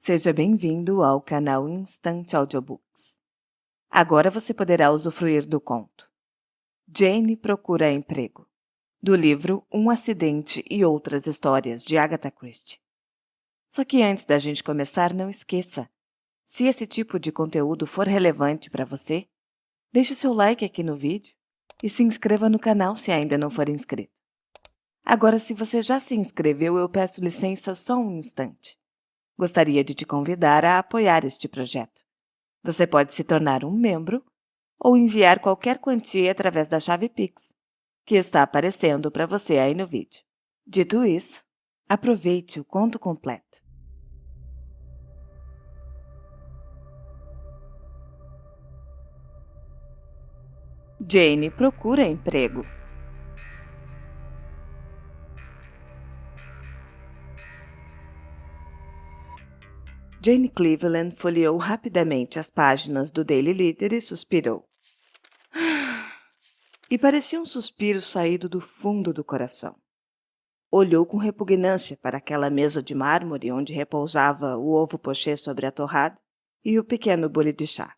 Seja bem-vindo ao canal Instant Audiobooks. Agora você poderá usufruir do conto Jane procura emprego, do livro Um Acidente e Outras Histórias, de Agatha Christie. Só que antes da gente começar, não esqueça, se esse tipo de conteúdo for relevante para você, deixe o seu like aqui no vídeo e se inscreva no canal se ainda não for inscrito. Agora, se você já se inscreveu, eu peço licença só um instante. Gostaria de te convidar a apoiar este projeto. Você pode se tornar um membro ou enviar qualquer quantia através da chave Pix, que está aparecendo para você aí no vídeo. Dito isso, aproveite o conto completo. Jane procura emprego. Jane Cleveland folheou rapidamente as páginas do Daily Leader e suspirou. E parecia um suspiro saído do fundo do coração. Olhou com repugnância para aquela mesa de mármore onde repousava o ovo pochê sobre a torrada e o pequeno bule de chá.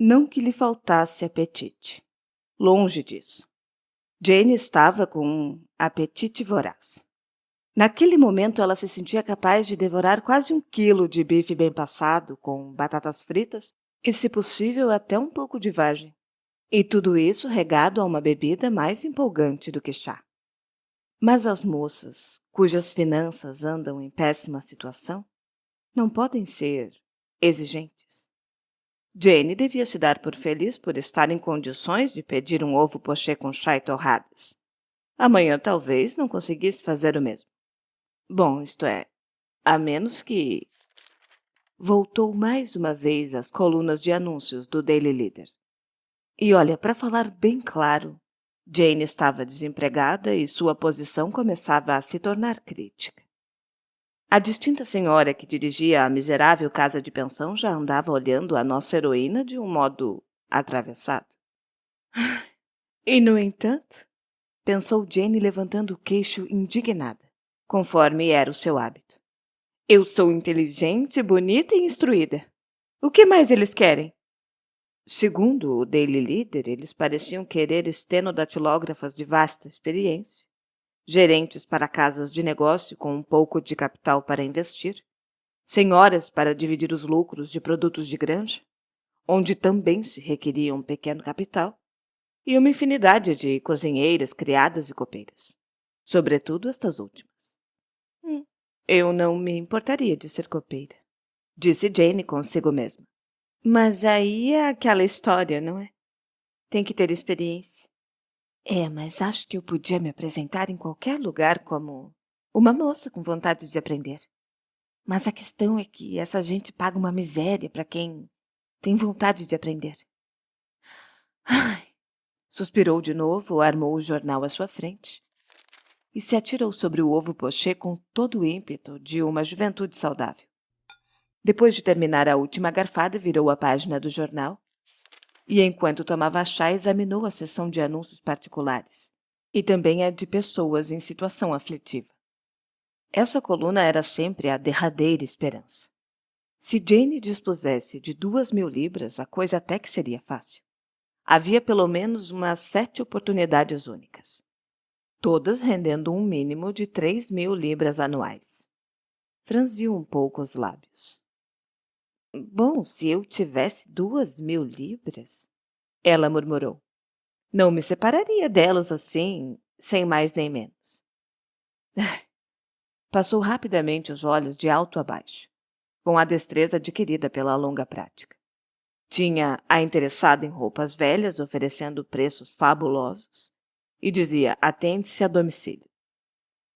Não que lhe faltasse apetite. Longe disso. Jane estava com um apetite voraz. Naquele momento, ela se sentia capaz de devorar quase 1 quilo de bife bem passado, com batatas fritas e, se possível, até um pouco de vagem. E tudo isso regado a uma bebida mais empolgante do que chá. Mas as moças, cujas finanças andam em péssima situação, não podem ser exigentes. Jane devia se dar por feliz por estar em condições de pedir um ovo pochê com chá e torradas. Amanhã talvez não conseguisse fazer o mesmo. Bom, isto é, a menos que... Voltou mais uma vez às colunas de anúncios do Daily Leader. E olha, para falar bem claro, Jane estava desempregada e sua posição começava a se tornar crítica. A distinta senhora que dirigia a miserável casa de pensão já andava olhando a nossa heroína de um modo atravessado. E, no entanto, pensou Jane levantando o queixo indignada, conforme era o seu hábito. Eu sou inteligente, bonita e instruída. O que mais eles querem? Segundo o Daily Leader, eles pareciam querer estenodatilógrafas de vasta experiência, gerentes para casas de negócio com um pouco de capital para investir, senhoras para dividir os lucros de produtos de granja, onde também se requeria um pequeno capital, e uma infinidade de cozinheiras, criadas e copeiras, sobretudo estas últimas. Eu não me importaria de ser copeira, disse Jane consigo mesma. Mas aí é aquela história, não é? Tem que ter experiência. Mas acho que eu podia me apresentar em qualquer lugar como uma moça com vontade de aprender. Mas a questão é que essa gente paga uma miséria para quem tem vontade de aprender. Ai! Suspirou de novo, armou o jornal à sua frente e se atirou sobre o ovo pochê com todo o ímpeto de uma juventude saudável. Depois de terminar a última garfada, virou a página do jornal e, enquanto tomava chá, examinou a seção de anúncios particulares e também a de pessoas em situação aflitiva. Essa coluna era sempre a derradeira esperança. Se Jane dispusesse de 2.000 libras, a coisa até que seria fácil. Havia pelo menos umas 7 oportunidades únicas, todas rendendo um mínimo de 3.000 libras anuais. Franziu um pouco os lábios. Bom, se eu tivesse 2.000 libras, ela murmurou. Não me separaria delas assim, sem mais nem menos. Passou rapidamente os olhos de alto a baixo, com a destreza adquirida pela longa prática. Tinha a interessada em roupas velhas, oferecendo preços fabulosos, e dizia: atende-se a domicílio.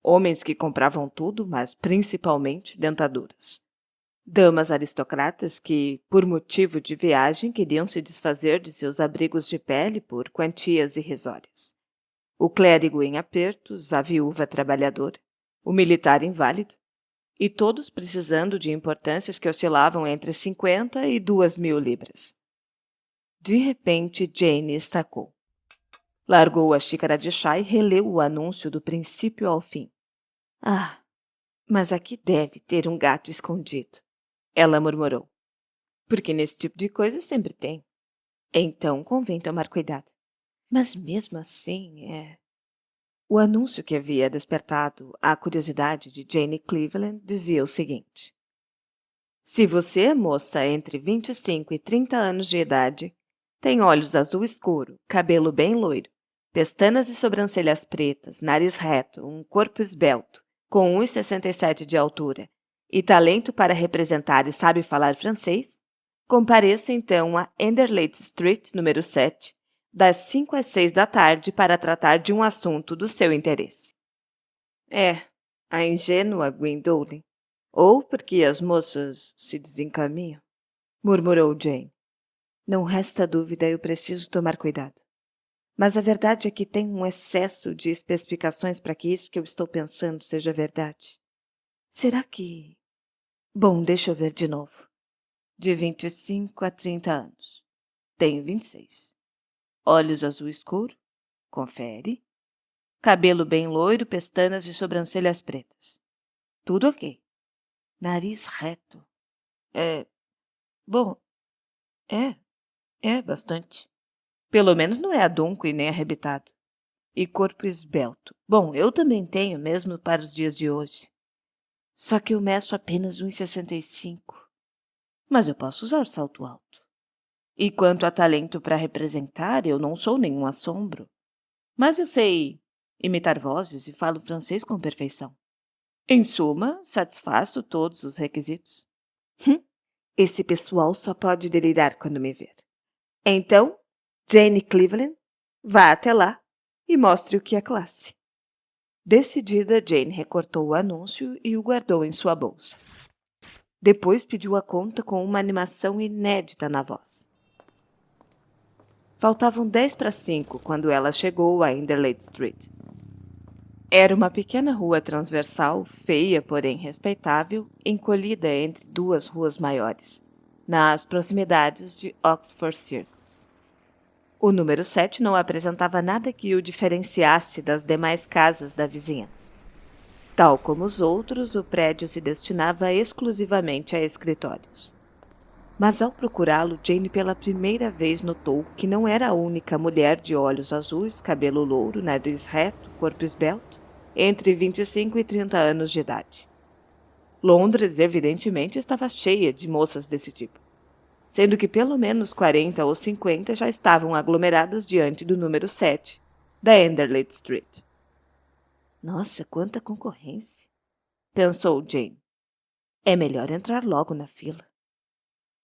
Homens que compravam tudo, mas principalmente dentaduras. Damas aristocratas que, por motivo de viagem, queriam se desfazer de seus abrigos de pele por quantias irrisórias. O clérigo em apertos, a viúva trabalhadora, o militar inválido, e todos precisando de importâncias que oscilavam entre 50 e 2.000 libras. De repente, Jane estacou. Largou a xícara de chá e releu o anúncio do princípio ao fim. Ah, mas aqui deve ter um gato escondido. Ela murmurou. Porque nesse tipo de coisa sempre tem. Então convém tomar cuidado. Mas mesmo assim, O anúncio que havia despertado a curiosidade de Jane Cleveland dizia o seguinte: se você é moça entre 25 e 30 anos de idade, tem olhos azul escuro, cabelo bem loiro, pestanas e sobrancelhas pretas, nariz reto, um corpo esbelto, com 1,67 de altura e talento para representar e sabe falar francês, compareça então a Anderlate Street, número 7, das 5 às 6 da tarde para tratar de um assunto do seu interesse. A ingênua Gwendolen. Ou porque as moças se desencaminham, murmurou Jane. Não resta dúvida, eu preciso tomar cuidado. Mas a verdade é que tem um excesso de especificações para que isso que eu estou pensando seja verdade. Será que... Bom, deixa eu ver de novo. De 25 a 30 anos. Tenho 26. Olhos azul escuro. Confere. Cabelo bem loiro, pestanas e sobrancelhas pretas. Tudo ok. Nariz reto. Bom, bastante. Pelo menos não é adunco e nem arrebitado. E corpo esbelto. Bom, eu também tenho, mesmo para os dias de hoje. Só que eu meço apenas 1,65. Mas eu posso usar salto alto. E quanto a talento para representar, eu não sou nenhum assombro. Mas eu sei imitar vozes e falo francês com perfeição. Em suma, satisfaço todos os requisitos. Esse pessoal só pode delirar quando me ver. Então, Jane Cleveland, vá até lá e mostre o que é classe. Decidida, Jane recortou o anúncio e o guardou em sua bolsa. Depois pediu a conta com uma animação inédita na voz. Faltavam 10 para 5 quando ela chegou a Anderlate Street. Era uma pequena rua transversal, feia, porém respeitável, encolhida entre duas ruas maiores, nas proximidades de Oxford Circus. O número 7 não apresentava nada que o diferenciasse das demais casas da vizinhança. Tal como os outros, o prédio se destinava exclusivamente a escritórios. Mas ao procurá-lo, Jane pela primeira vez notou que não era a única mulher de olhos azuis, cabelo louro, nariz reto, corpo esbelto, entre 25 e 30 anos de idade. Londres, evidentemente, estava cheia de moças desse tipo, sendo que pelo menos 40 ou 50 já estavam aglomeradas diante do número 7, da Anderlate Street. Nossa, quanta concorrência! Pensou Jane. É melhor entrar logo na fila.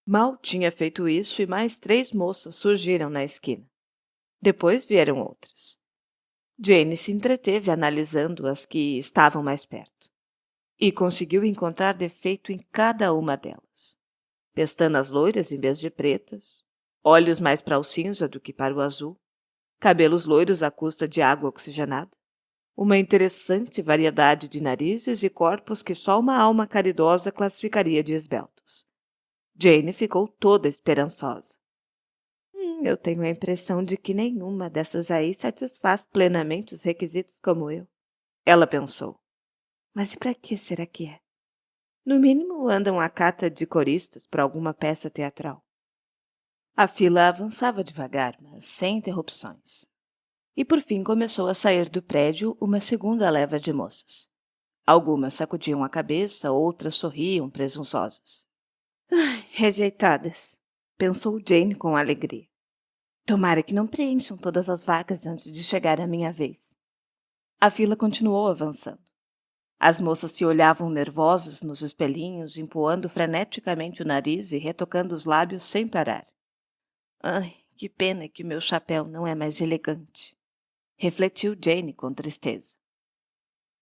Mal tinha feito isso e mais 3 moças surgiram na esquina. Depois vieram outras. Jane se entreteve analisando as que estavam mais perto e conseguiu encontrar defeito em cada uma delas. Pestanas loiras em vez de pretas, olhos mais para o cinza do que para o azul, cabelos loiros à custa de água oxigenada, uma interessante variedade de narizes e corpos que só uma alma caridosa classificaria de esbeltos. Jane ficou toda esperançosa. Eu tenho a impressão de que nenhuma dessas aí satisfaz plenamente os requisitos como eu. Ela pensou. Mas e para que será que é? No mínimo andam à cata de coristas para alguma peça teatral. A fila avançava devagar, mas sem interrupções. E por fim começou a sair do prédio uma segunda leva de moças. Algumas sacudiam a cabeça, outras sorriam presunçosas. Rejeitadas, pensou Jane com alegria. Tomara que não preencham todas as vagas antes de chegar a minha vez. A fila continuou avançando. As moças se olhavam nervosas nos espelhinhos, empoando freneticamente o nariz e retocando os lábios sem parar. Ai, que pena que meu chapéu não é mais elegante, refletiu Jane com tristeza.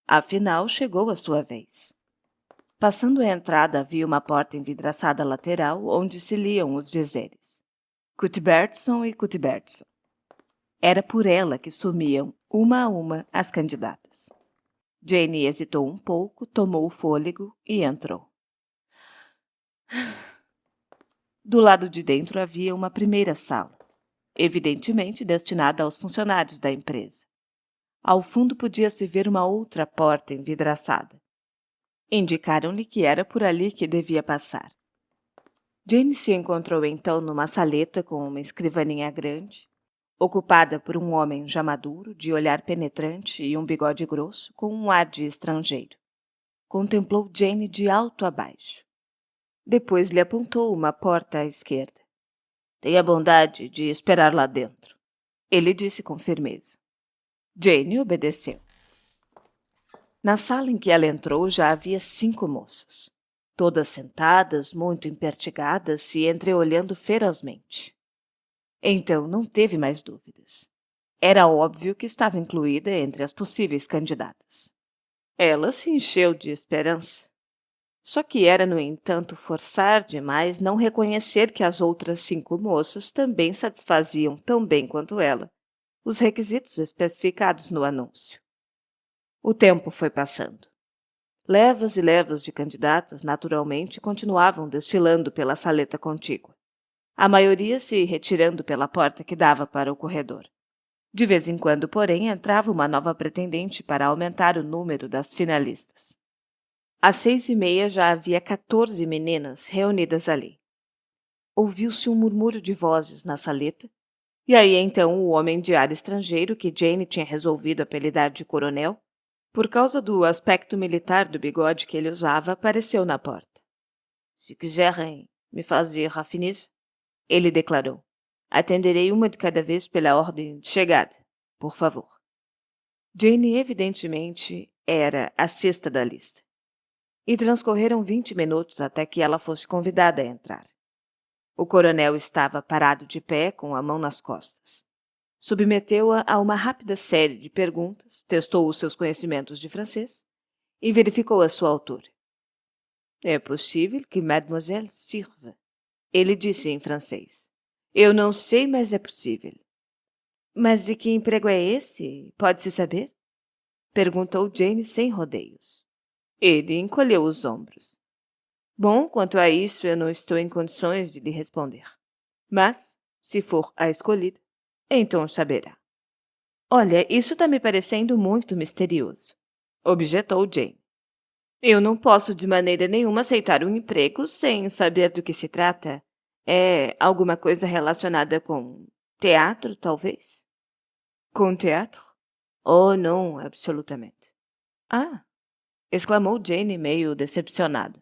Afinal, chegou a sua vez. Passando a entrada havia uma porta envidraçada lateral onde se liam os dizeres Cuthbertson e Cuthbertson. Era por ela que sumiam, uma a uma, as candidatas. Jane hesitou um pouco, tomou o fôlego e entrou. Do lado de dentro havia uma primeira sala, evidentemente destinada aos funcionários da empresa. Ao fundo podia-se ver uma outra porta envidraçada. Indicaram-lhe que era por ali que devia passar. Jane se encontrou então numa saleta com uma escrivaninha grande, ocupada por um homem já maduro, de olhar penetrante e um bigode grosso, com um ar de estrangeiro. Contemplou Jane de alto a baixo. Depois lhe apontou uma porta à esquerda. Tenha a bondade de esperar lá dentro, ele disse com firmeza. Jane obedeceu. Na sala em que ela entrou já havia 5 moças, todas sentadas, muito empertigadas, se entreolhando ferozmente. Então não teve mais dúvidas. Era óbvio que estava incluída entre as possíveis candidatas. Ela se encheu de esperança. Só que era, no entanto, forçar demais não reconhecer que as outras 5 moças também satisfaziam tão bem quanto ela os requisitos especificados no anúncio. O tempo foi passando. Levas e levas de candidatas, naturalmente, continuavam desfilando pela saleta contígua, a maioria se retirando pela porta que dava para o corredor. De vez em quando, porém, entrava uma nova pretendente para aumentar o número das finalistas. Às 6h30 já havia 14 meninas reunidas ali. Ouviu-se um murmúrio de vozes na saleta, e aí então o homem de ar estrangeiro que Jane tinha resolvido apelidar de coronel, por causa do aspecto militar do bigode que ele usava, apareceu na porta. Se quiserem me fazer rafinis, ele declarou. Atenderei uma de cada vez pela ordem de chegada, por favor. Jane evidentemente era a sexta da lista. E transcorreram 20 minutos até que ela fosse convidada a entrar. O coronel estava parado de pé, com a mão nas costas. Submeteu-a a uma rápida série de perguntas, testou os seus conhecimentos de francês e verificou a sua altura. É possível que mademoiselle sirva, ele disse em francês. Eu não sei, mas é possível. Mas de que emprego é esse? Pode-se saber? Perguntou Jane sem rodeios. Ele encolheu os ombros. Bom, quanto a isso, eu não estou em condições de lhe responder. Mas, se for a escolhida, então saberá. Olha, isso está me parecendo muito misterioso, objetou Jane. Eu não posso de maneira nenhuma aceitar um emprego sem saber do que se trata. É alguma coisa relacionada com teatro, talvez? Com teatro? Oh, não, absolutamente. Ah! Exclamou Jane meio decepcionada.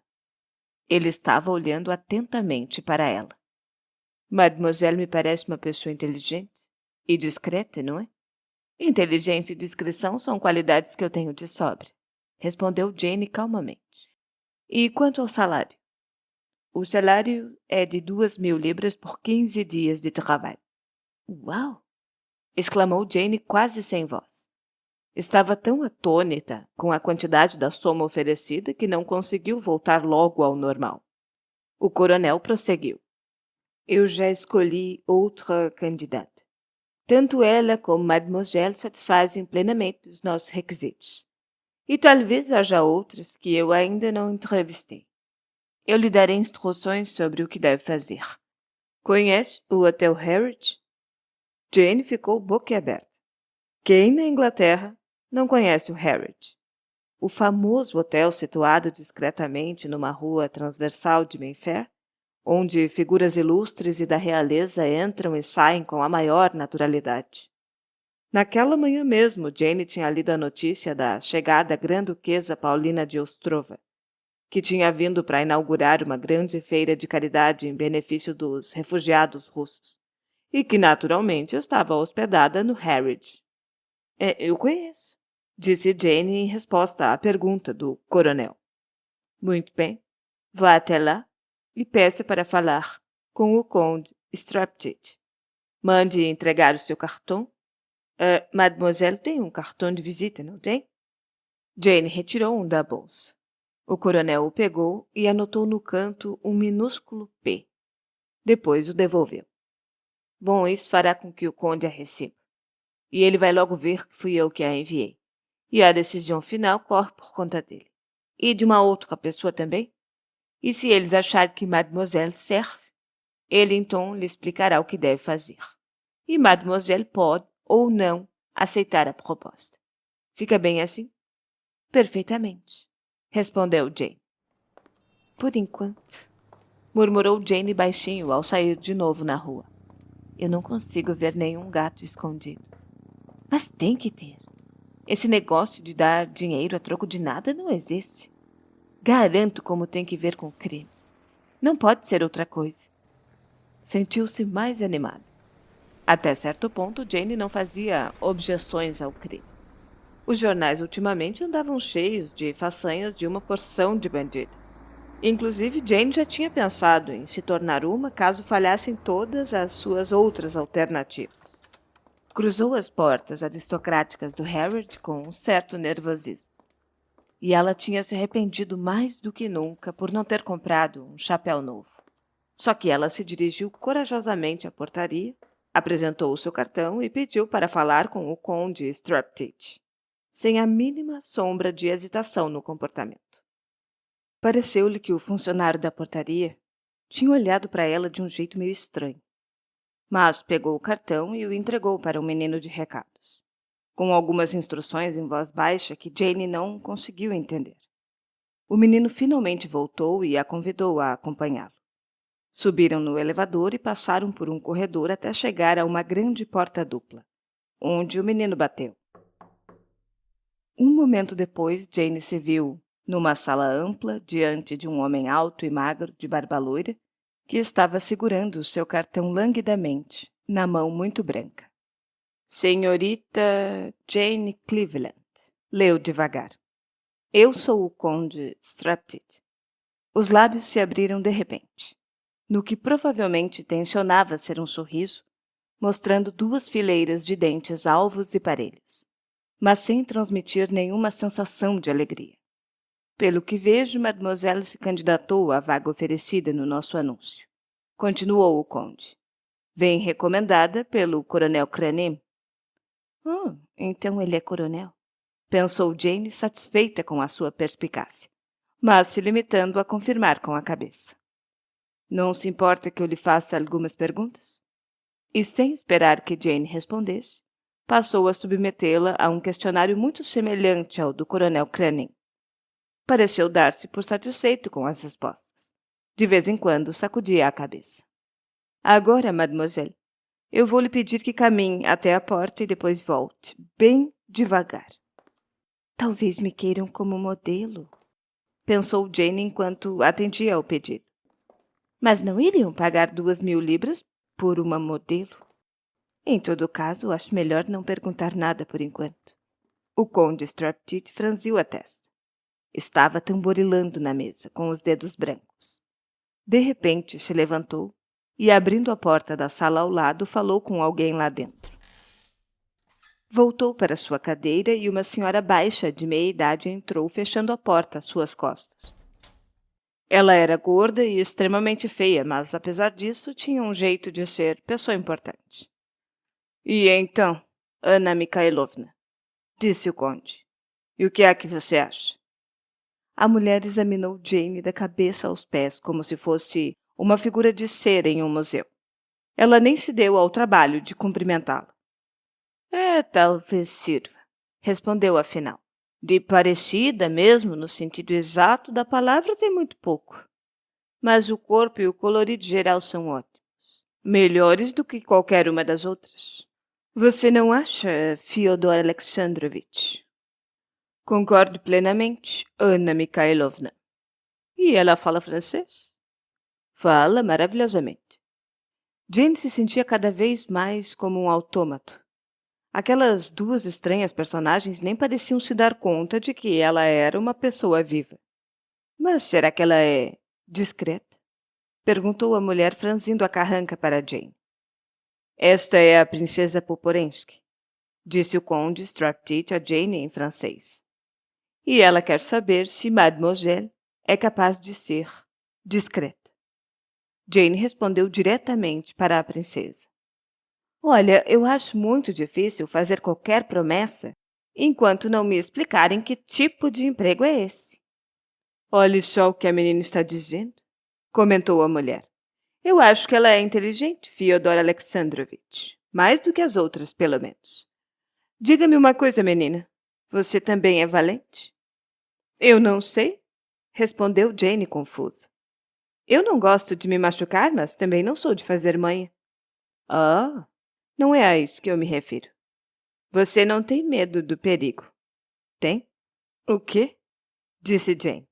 Ele estava olhando atentamente para ela. Mademoiselle me parece uma pessoa inteligente e discreta, não é? Inteligência e discrição são qualidades que eu tenho de sobra, respondeu Jane calmamente. E quanto ao salário? O salário é de 2.000 libras por 15 dias de trabalho. Uau! Exclamou Jane quase sem voz. Estava tão atônita com a quantidade da soma oferecida que não conseguiu voltar logo ao normal. O coronel prosseguiu. Eu já escolhi outra candidata. Tanto ela como mademoiselle satisfazem plenamente os nossos requisitos. E talvez haja outras que eu ainda não entrevistei. Eu lhe darei instruções sobre o que deve fazer. Conhece o Hotel Harwich? Jane ficou boquiaberta. Quem na Inglaterra não conhece o Harwich? O famoso hotel situado discretamente numa rua transversal de Mayfair, onde figuras ilustres e da realeza entram e saem com a maior naturalidade. Naquela manhã mesmo, Jane tinha lido a notícia da chegada grã-duquesa Paulina de Ostrova, que tinha vindo para inaugurar uma grande feira de caridade em benefício dos refugiados russos, e que naturalmente estava hospedada no Harwich. Eu conheço, disse Jane em resposta à pergunta do coronel. Muito bem, vá até lá e peça para falar com o conde Straptitch. Mande entregar o seu cartão. Mademoiselle tem um cartão de visita, não tem? Jane retirou um da bolsa. O coronel o pegou e anotou no canto um minúsculo P. Depois o devolveu. Bom, isso fará com que o conde a receba. E ele vai logo ver que fui eu que a enviei. E a decisão final corre por conta dele. E de uma outra pessoa também? E se eles acharem que mademoiselle serve, ele então lhe explicará o que deve fazer. E mademoiselle pode ou não aceitar a proposta. Fica bem assim? Perfeitamente, respondeu Jane. Por enquanto. murmurou Jane baixinho ao sair de novo na rua. Eu não consigo ver nenhum gato escondido. Mas tem que ter. Esse negócio de dar dinheiro a troco de nada não existe. Garanto como tem que ver com crime. Não pode ser outra coisa. Sentiu-se mais animada. Até certo ponto, Jane não fazia objeções ao crime. Os jornais ultimamente andavam cheios de façanhas de uma porção de bandidos. Inclusive, Jane já tinha pensado em se tornar uma caso falhassem todas as suas outras alternativas. Cruzou as portas aristocráticas do Harrods com um certo nervosismo. E ela tinha se arrependido mais do que nunca por não ter comprado um chapéu novo. Só que ela se dirigiu corajosamente à portaria, apresentou o seu cartão e pediu para falar com o conde Straptitch, sem a mínima sombra de hesitação no comportamento. Pareceu-lhe que o funcionário da portaria tinha olhado para ela de um jeito meio estranho, mas pegou o cartão e o entregou para um menino de recados, com algumas instruções em voz baixa que Jane não conseguiu entender. O menino finalmente voltou e a convidou a acompanhá-lo. Subiram no elevador e passaram por um corredor até chegar a uma grande porta dupla, onde o menino bateu. Um momento depois, Jane se viu numa sala ampla, diante de um homem alto e magro, de barba loira, que estava segurando o seu cartão languidamente, na mão muito branca. Senhorita Jane Cleveland, leu devagar. Eu sou o conde Straptitch. Os lábios se abriram de repente, no que provavelmente tensionava ser um sorriso, mostrando duas fileiras de dentes alvos e parelhos, mas sem transmitir nenhuma sensação de alegria. Pelo que vejo, mademoiselle se candidatou à vaga oferecida no nosso anúncio. Continuou o conde. Vem recomendada pelo coronel Cranem. Então ele é coronel? Pensou Jane, satisfeita com a sua perspicácia, mas se limitando a confirmar com a cabeça. Não se importa que eu lhe faça algumas perguntas? E sem esperar que Jane respondesse, passou a submetê-la a um questionário muito semelhante ao do coronel Cranem. Pareceu dar-se por satisfeito com as respostas. De vez em quando sacudia a cabeça. Agora, mademoiselle, eu vou lhe pedir que caminhe até a porta e depois volte, bem devagar. Talvez me queiram como modelo, pensou Jane enquanto atendia ao pedido. Mas não iriam pagar 2.000 libras por uma modelo? Em todo caso, acho melhor não perguntar nada por enquanto. O conde Straptitch franziu a testa. Estava tamborilando na mesa, com os dedos brancos. De repente, se levantou e, abrindo a porta da sala ao lado, falou com alguém lá dentro. Voltou para sua cadeira e uma senhora baixa, de meia idade, entrou, fechando a porta às suas costas. Ela era gorda e extremamente feia, mas, apesar disso, tinha um jeito de ser pessoa importante. E então, Anna Mikhailovna, disse o conde, e o que é que você acha? A mulher examinou Jane da cabeça aos pés, como se fosse uma figura de cera em um museu. Ela nem se deu ao trabalho de cumprimentá-la. Talvez sirva, respondeu afinal. De parecida mesmo, no sentido exato da palavra, tem muito pouco. Mas o corpo e o colorido geral são ótimos. Melhores do que qualquer uma das outras. Você não acha, Fyodor Alexandrovich? Concordo plenamente, Anna Mikhailovna. E ela fala francês? Fala maravilhosamente. Jane se sentia cada vez mais como um autômato. Aquelas duas estranhas personagens nem pareciam se dar conta de que ela era uma pessoa viva. Mas será que ela é discreta? Perguntou a mulher, franzindo a carranca para Jane. Esta é a princesa Poporensky, disse o conde Straptitch a Jane em francês. E ela quer saber se mademoiselle é capaz de ser discreta. Jane respondeu diretamente para a princesa. Olha, eu acho muito difícil fazer qualquer promessa enquanto não me explicarem que tipo de emprego é esse. Olhe só o que a menina está dizendo, comentou a mulher. Eu acho que ela é inteligente, Fyodor Alexandrovich. Mais do que as outras, pelo menos. Diga-me uma coisa, menina. Você também é valente? Eu não sei, respondeu Jane confusa. Eu não gosto de me machucar, mas também não sou de fazer manha. Ah, não é a isso que eu me refiro. Você não tem medo do perigo, tem? O quê? Disse Jane.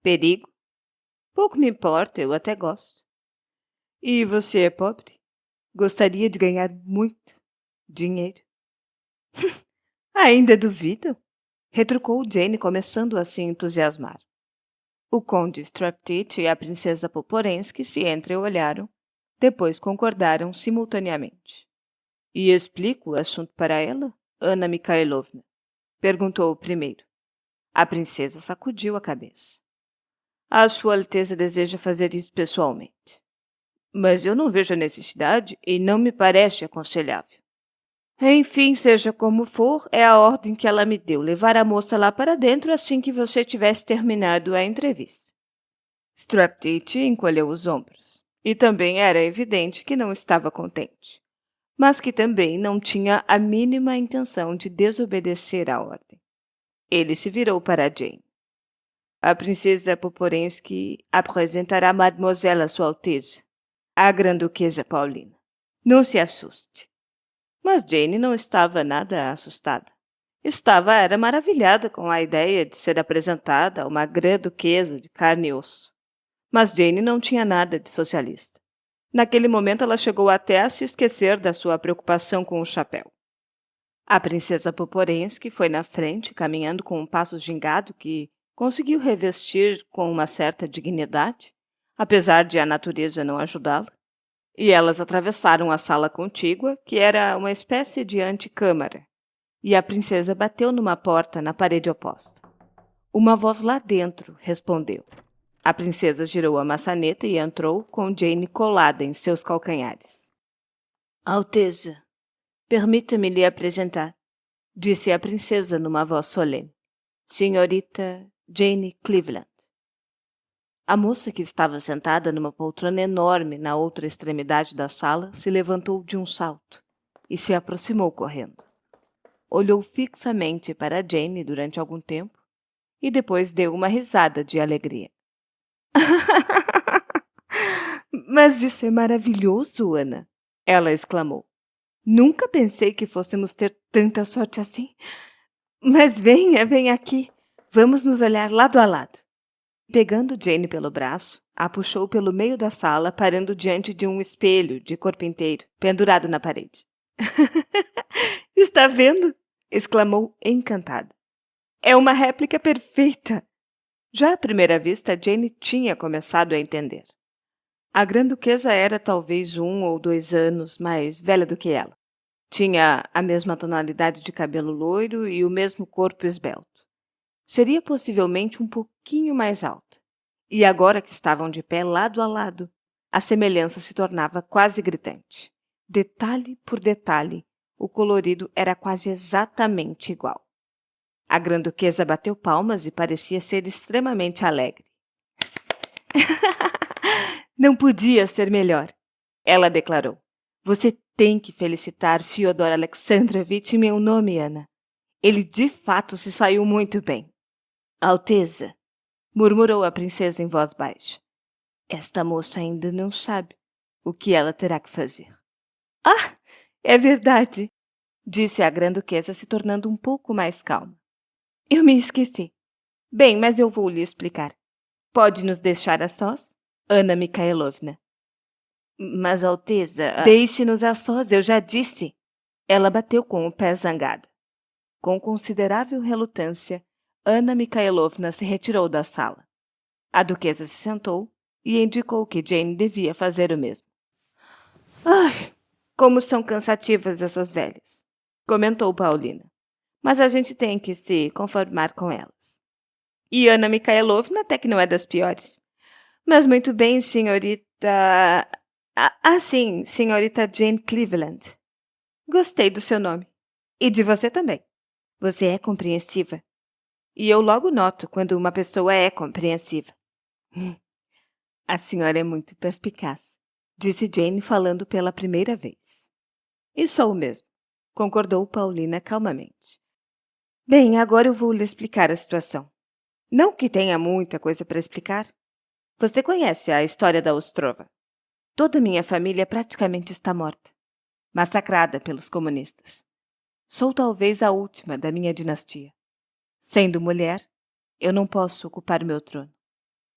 Perigo? Pouco me importa, eu até gosto. E você é pobre? Gostaria de ganhar muito dinheiro? Ainda duvido? Retrucou Jane, começando a se entusiasmar. O conde Straptitch e a princesa Poporensky se entreolharam, depois concordaram simultaneamente. E explico o assunto para ela, Anna Mikhailovna? Perguntou o primeiro. A princesa sacudiu a cabeça. A Sua Alteza deseja fazer isso pessoalmente. Mas eu não vejo a necessidade e não me parece aconselhável. Enfim, seja como for, é a ordem que ela me deu, levar a moça lá para dentro assim que você tivesse terminado a entrevista. Straptitch encolheu os ombros. E também era evidente que não estava contente, mas que também não tinha a mínima intenção de desobedecer à ordem. Ele se virou para Jane. A princesa Poporensky apresentará Mademoiselle a Sua Alteza, a Grã-Duquesa Paulina. Não se assuste. Mas Jane não estava nada assustada. Era maravilhada com a ideia de ser apresentada a uma grã-duquesa de carne e osso. Mas Jane não tinha nada de socialista. Naquele momento ela chegou até a se esquecer da sua preocupação com o chapéu. A princesa Poporensky foi na frente, caminhando com um passo gingado que conseguiu revestir com uma certa dignidade, apesar de a natureza não ajudá-la. E elas atravessaram a sala contígua, que era uma espécie de antecâmara, e a princesa bateu numa porta na parede oposta. Uma voz lá dentro respondeu. A princesa girou a maçaneta e entrou com Jane colada em seus calcanhares. Alteza, permita-me lhe apresentar, disse a princesa numa voz solene. Senhorita Jane Cleveland. A moça que estava sentada numa poltrona enorme na outra extremidade da sala se levantou de um salto e se aproximou correndo. Olhou fixamente para Jane durante algum tempo e depois deu uma risada de alegria. Mas isso é maravilhoso, Ana! Ela exclamou. Nunca pensei que fôssemos ter tanta sorte assim. Mas venha aqui. Vamos nos olhar lado a lado. Pegando Jane pelo braço, a puxou pelo meio da sala, parando diante de um espelho de corpo inteiro, pendurado na parede. Está vendo? Exclamou encantada. É uma réplica perfeita. Já à primeira vista, Jane tinha começado a entender. A grã-duquesa era talvez 1 ou 2 anos mais velha do que ela. Tinha a mesma tonalidade de cabelo loiro e o mesmo corpo esbelto. Seria possivelmente um pouquinho mais alta. E agora que estavam de pé lado a lado, a semelhança se tornava quase gritante. Detalhe por detalhe, o colorido era quase exatamente igual. A grã-duquesa bateu palmas e parecia ser extremamente alegre. Não podia ser melhor, ela declarou. Você tem que felicitar Fyodor Alexandrovitch em meu nome, Ana. Ele de fato se saiu muito bem. Alteza, murmurou a princesa em voz baixa. Esta moça ainda não sabe o que ela terá que fazer. Ah, é verdade, disse a grã-duquesa, se tornando um pouco mais calma. Eu me esqueci. Bem, mas eu vou lhe explicar. Pode nos deixar a sós, Anna Mikhailovna? Mas, Alteza... Deixe-nos a sós, eu já disse. Ela bateu com o pé zangada. Com considerável relutância, Anna Mikhailovna se retirou da sala. A duquesa se sentou e indicou que Jane devia fazer o mesmo. Ai, como são cansativas essas velhas, comentou Paulina. Mas a gente tem que se conformar com elas. E Anna Mikhailovna até que não é das piores. Mas muito bem, senhorita... sim, senhorita Jane Cleveland. Gostei do seu nome. E de você também. Você é compreensiva. E eu logo noto quando uma pessoa é compreensiva. A senhora é muito perspicaz, disse Jane falando pela primeira vez. E sou mesmo, concordou Paulina calmamente. Bem, agora eu vou lhe explicar a situação. Não que tenha muita coisa para explicar. Você conhece a história da Ostrova? Toda minha família praticamente está morta, massacrada pelos comunistas. Sou talvez a última da minha dinastia. Sendo mulher, eu não posso ocupar meu trono.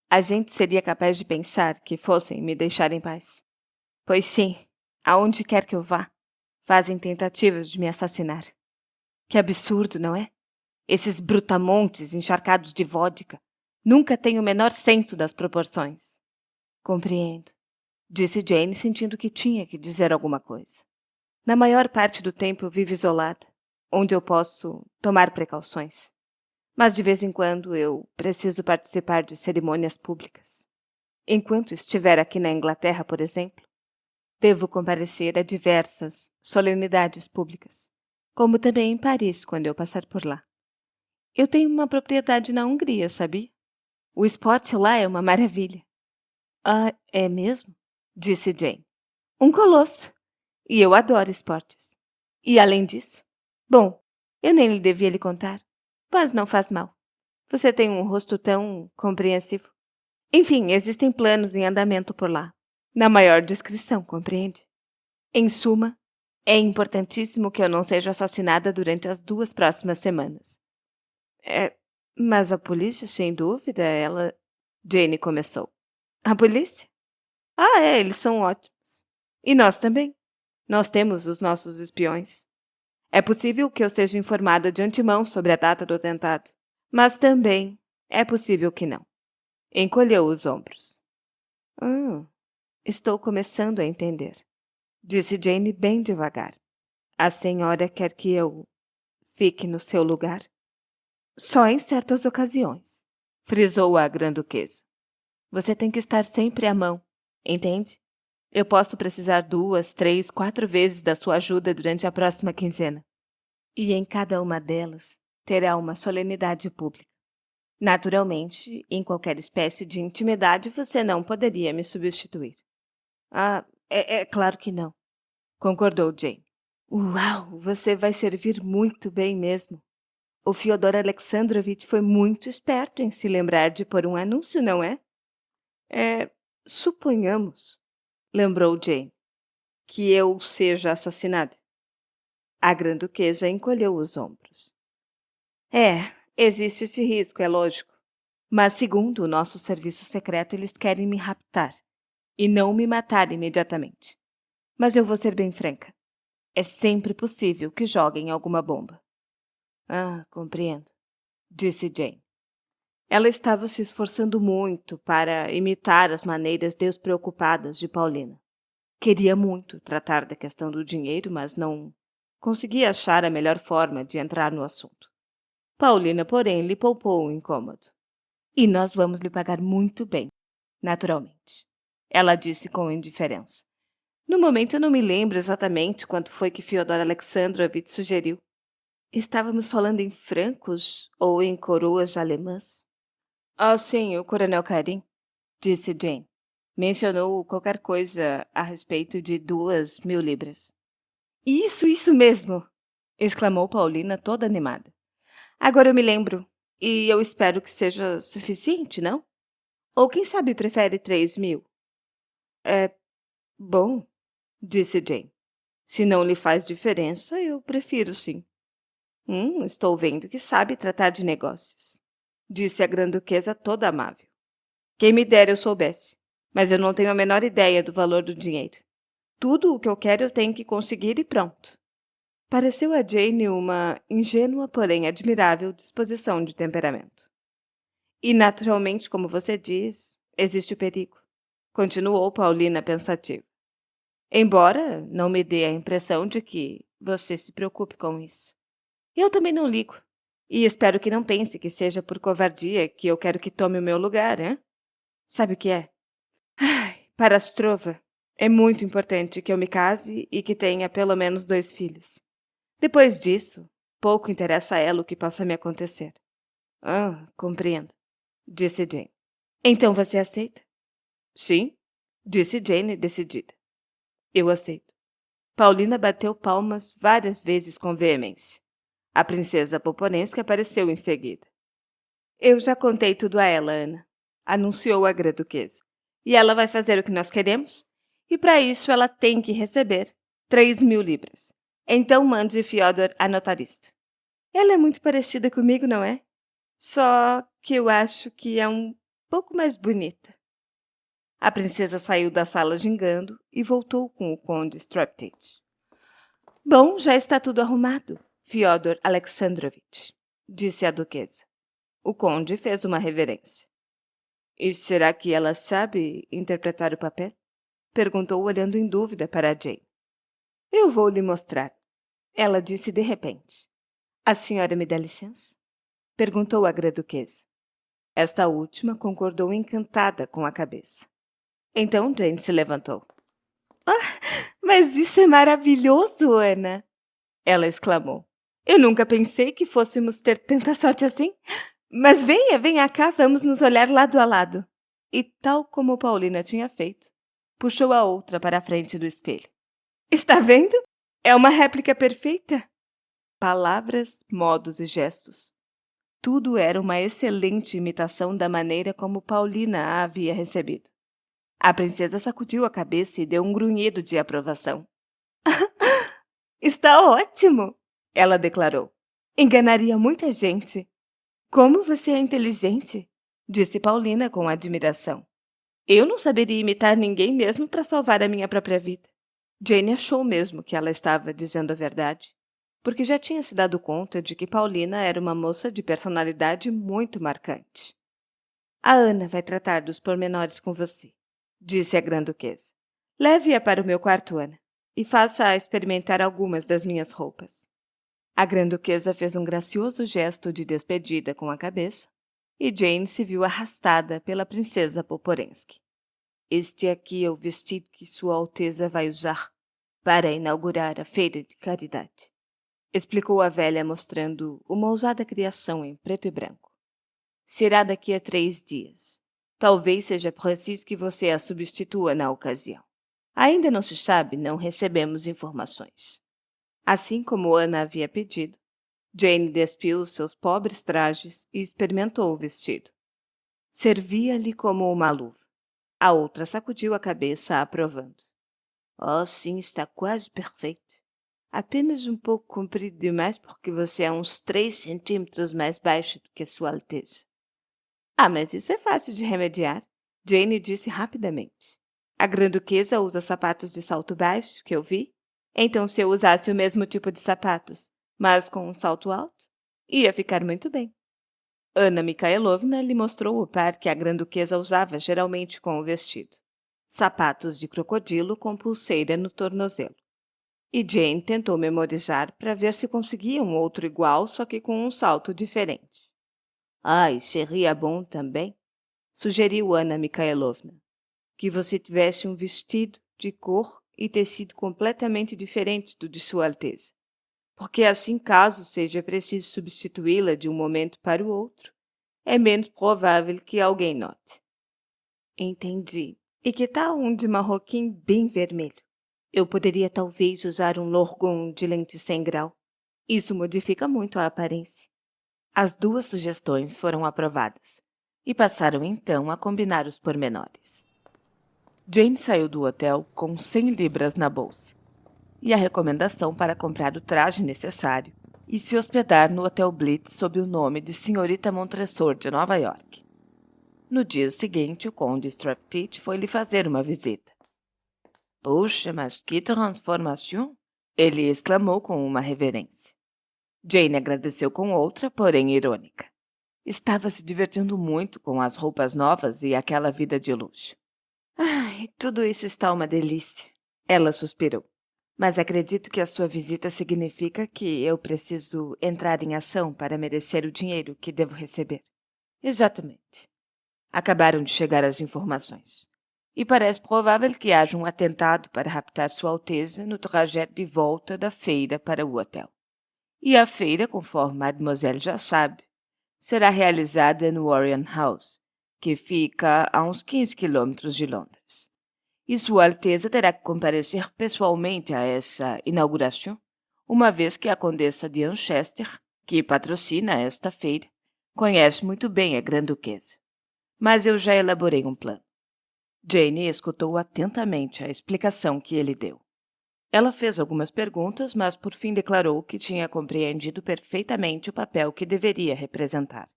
A gente seria capaz de pensar que fossem me deixar em paz. Pois sim, aonde quer que eu vá, fazem tentativas de me assassinar. Que absurdo, não é? Esses brutamontes encharcados de vodka nunca têm o menor senso das proporções. Compreendo, disse Jane, sentindo que tinha que dizer alguma coisa. Na maior parte do tempo eu vivo isolada, onde eu posso tomar precauções. Mas de vez em quando eu preciso participar de cerimônias públicas. Enquanto estiver aqui na Inglaterra, por exemplo, devo comparecer a diversas solenidades públicas, como também em Paris, quando eu passar por lá. Eu tenho uma propriedade na Hungria, sabia? O esporte lá é uma maravilha. Ah, é mesmo? Disse Jane. Um colosso. E eu adoro esportes. E além disso, bom, eu nem lhe devia lhe contar, mas não faz mal. Você tem um rosto tão compreensivo. Enfim, existem planos em andamento por lá. Na maior discrição, compreende? Em suma, é importantíssimo que eu não seja assassinada durante as 2 próximas semanas. É, mas a polícia, sem dúvida, ela... Jane começou. A polícia? Ah, é, eles são ótimos. E nós também. Nós temos os nossos espiões. É possível que eu seja informada de antemão sobre a data do atentado, mas também é possível que não. Encolheu os ombros. Ah, estou começando a entender, disse Jane bem devagar. A senhora quer que eu fique no seu lugar? Só em certas ocasiões, frisou a grã-duquesa. Você tem que estar sempre à mão, entende? Eu posso precisar 2, 3, 4 vezes da sua ajuda durante a próxima quinzena. E em cada uma delas terá uma solenidade pública. Naturalmente, em qualquer espécie de intimidade, você não poderia me substituir. Ah, é claro que não, concordou Jane. Uau, você vai servir muito bem mesmo. O Fyodor Alexandrovitch foi muito esperto em se lembrar de pôr um anúncio, não é? É, suponhamos, lembrou Jane, que eu seja assassinada. A grã-duquesa encolheu os ombros. É, existe esse risco, é lógico. Mas segundo o nosso serviço secreto, eles querem me raptar e não me matar imediatamente. Mas eu vou ser bem franca. É sempre possível que joguem alguma bomba. Ah, compreendo, disse Jane. Ela estava se esforçando muito para imitar as maneiras despreocupadas de Paulina. Queria muito tratar da questão do dinheiro, mas não conseguia achar a melhor forma de entrar no assunto. Paulina, porém, lhe poupou o incômodo. E nós vamos lhe pagar muito bem, naturalmente, ela disse com indiferença. No momento eu não me lembro exatamente quanto foi que Fyodor Alexandrovitch sugeriu. Estávamos falando em francos ou em coroas alemãs? Ah, sim, o coronel Karim, disse Jane. Mencionou qualquer coisa a respeito de 2.000 libras. Isso mesmo! Exclamou Paulina toda animada. Agora eu me lembro, e eu espero que seja suficiente, não? Ou quem sabe prefere 3.000? É, bom, disse Jane. Se não lhe faz diferença, eu prefiro sim. Estou vendo que sabe tratar de negócios, disse a grã-duquesa toda amável. Quem me dera eu soubesse, mas eu não tenho a menor ideia do valor do dinheiro. Tudo o que eu quero eu tenho que conseguir e pronto. Pareceu a Jane uma ingênua, porém admirável disposição de temperamento. E, naturalmente, como você diz, existe o perigo, continuou Paulina pensativa. Embora não me dê a impressão de que você se preocupe com isso. Eu também não ligo. E espero que não pense que seja por covardia que eu quero que tome o meu lugar, hein? Sabe o que é? Ai, para Astrova, é muito importante que eu me case e que tenha pelo menos 2 filhos. Depois disso, pouco interessa a ela o que possa me acontecer. Ah, compreendo, disse Jane. Então você aceita? Sim, disse Jane decidida. Eu aceito. Paulina bateu palmas várias vezes com veemência. A princesa Poponenska apareceu em seguida. Eu já contei tudo a ela, Ana. anunciou a Grã-Duquesa. E ela vai fazer o que nós queremos? E para isso ela tem que receber 3.000 libras. Então mande Fyodor anotar isto. Ela é muito parecida comigo, não é? Só que eu acho que é um pouco mais bonita. A princesa saiu da sala gingando e voltou com o conde Straptate. Bom, já está tudo arrumado, Fyodor Alexandrovich, disse a duquesa. O conde fez uma reverência. E será que ela sabe interpretar o papel? Perguntou olhando em dúvida para Jane. Eu vou lhe mostrar, ela disse de repente. A senhora me dá licença? Perguntou a Grã-Duquesa. Esta última concordou encantada com a cabeça. Então Jane se levantou. Mas isso é maravilhoso, Ana! Ela exclamou. Eu nunca pensei que fôssemos ter tanta sorte assim. Mas venha cá, vamos nos olhar lado a lado. E tal como Paulina tinha feito, puxou a outra para a frente do espelho. Está vendo? É uma réplica perfeita. Palavras, modos e gestos. Tudo era uma excelente imitação da maneira como Paulina a havia recebido. A princesa sacudiu a cabeça e deu um grunhido de aprovação. Está ótimo, ela declarou. Enganaria muita gente. Como você é inteligente, disse Paulina com admiração. Eu não saberia imitar ninguém mesmo para salvar a minha própria vida. Jane achou mesmo que ela estava dizendo a verdade, porque já tinha se dado conta de que Paulina era uma moça de personalidade muito marcante. A Ana vai tratar dos pormenores com você, disse a Grã-Duquesa. Leve-a para o meu quarto, Ana, e faça-a experimentar algumas das minhas roupas. A Grã-Duquesa fez um gracioso gesto de despedida com a cabeça, e Jane se viu arrastada pela princesa Poporensky. Este aqui é o vestido que Sua Alteza vai usar para inaugurar a feira de caridade, explicou a velha mostrando uma ousada criação em preto e branco. Será daqui a 3 dias. Talvez seja preciso que você a substitua na ocasião. Ainda não se sabe, não recebemos informações. Assim como Ana havia pedido, Jane despiu os seus pobres trajes e experimentou o vestido. Servia-lhe como uma luva. A outra sacudiu a cabeça, aprovando. Oh, sim, está quase perfeito. Apenas um pouco comprido demais porque você é uns 3 centímetros mais baixo do que Sua Alteza. Ah, mas isso é fácil de remediar, Jane disse rapidamente. A Grã-Duquesa usa sapatos de salto baixo, que eu vi. Então, se eu usasse o mesmo tipo de sapatos, mas com um salto alto, ia ficar muito bem. Ana Mikhailovna lhe mostrou o par que a Grã-Duquesa usava geralmente com o vestido. Sapatos de crocodilo com pulseira no tornozelo. E Jane tentou memorizar para ver se conseguia um outro igual, só que com um salto diferente. Ah, e seria bom também, sugeriu Ana Mikhailovna, que você tivesse um vestido de cor e tecido completamente diferentes do de Sua Alteza. Porque assim, caso seja preciso substituí-la de um momento para o outro, é menos provável que alguém note. Entendi. E que tal um de marroquim bem vermelho? Eu poderia talvez usar um lorgon de lente 100 grau. Isso modifica muito a aparência. As 2 sugestões foram aprovadas, e passaram então a combinar os pormenores. Jane saiu do hotel com 100 libras na bolsa, e a recomendação para comprar o traje necessário e se hospedar no Hotel Blitz sob o nome de Senhorita Montresor de Nova York. No dia seguinte, o conde Straptate foi lhe fazer uma visita. Puxa, mas que transformação! Ele exclamou com uma reverência. Jane agradeceu com outra, porém irônica. Estava se divertindo muito com as roupas novas e aquela vida de luxo. Ai, tudo isso está uma delícia. Ela suspirou. Mas acredito que a sua visita significa que eu preciso entrar em ação para merecer o dinheiro que devo receber. Exatamente. Acabaram de chegar as informações. E parece provável que haja um atentado para raptar Sua Alteza no trajeto de volta da feira para o hotel. E a feira, conforme Mademoiselle já sabe, será realizada no Orion House, que fica a uns 15 quilômetros de Londres. E Sua Alteza terá que comparecer pessoalmente a essa inauguração, uma vez que a Condessa de Anchester, que patrocina esta feira, conhece muito bem a Grã-Duquesa. Mas eu já elaborei um plano. Jane escutou atentamente a explicação que ele deu. Ela fez algumas perguntas, mas por fim declarou que tinha compreendido perfeitamente o papel que deveria representar.